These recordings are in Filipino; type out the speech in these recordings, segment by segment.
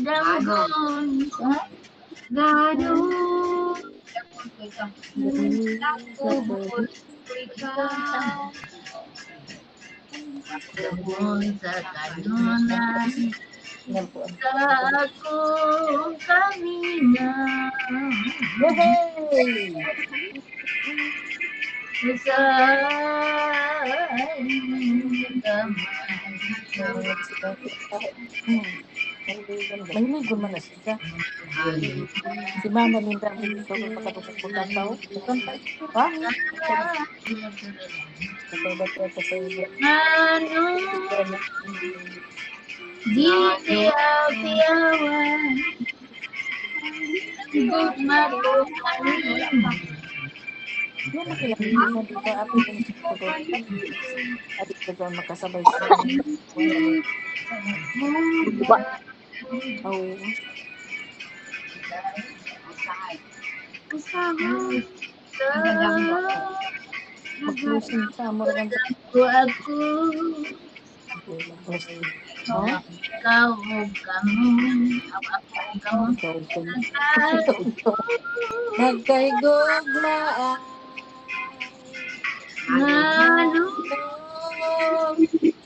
Danggon sa ganun. Nakubot ikaw. Danggon sa kanunan. Sa akong kamina. Sa Mahilig ko man na siya. Si Mama Linda ang hindi ko pagkatapos tao. Ha? Kapag sa iyo. ano di tiyaw-tiyawan Good malumanin. Yan na kailangan mo dito. Apo yung pagod. Adik ka ba makasabay siya. Oh. Mag-closing ka. Muragan sa Aku oh? kau kamu Nagkaigugmaan. Lalu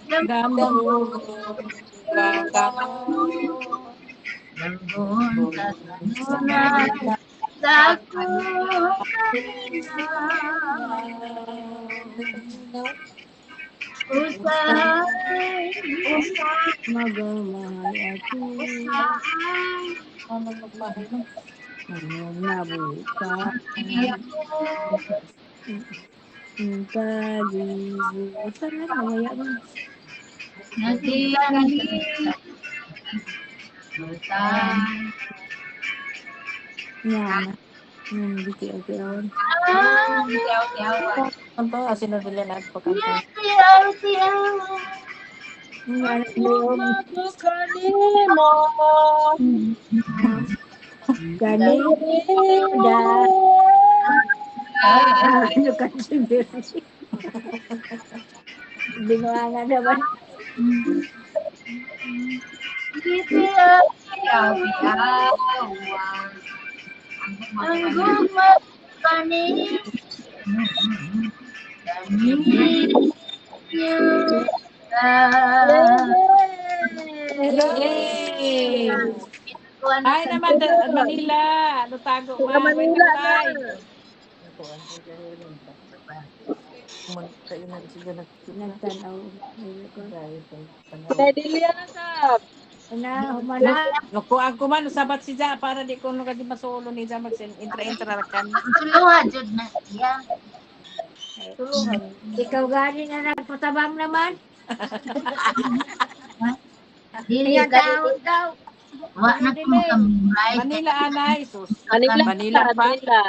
Damdam kakao. lembun kanunan Aku usai Magamay ako. Ano magmahal mo? Nabuka. Kalibutan na mamaya mo. Natiyan Yan. Hindi tiyaw-tiyawan. Ang to, asin na nila na pagkanta. Yan, Leon. Kanina. Ano ka sibiri? Hindi mo nga naman. Ang gumag panin Ay naman, Manila. Ano tago ma? Manila na. Kayo na siya nagtanaw. Dilia na sab. Humana. Nakuha ko man, sabat si Ja para di ko nung masulo ni Ja mag-intra-intra kan. Tuluhan jud na iya. Tuluhan. Ikaw gani na nagpatabang naman. Dili ka daw. wa na ko makamay. Manila anay sus. Manila. Manila pa. Manila.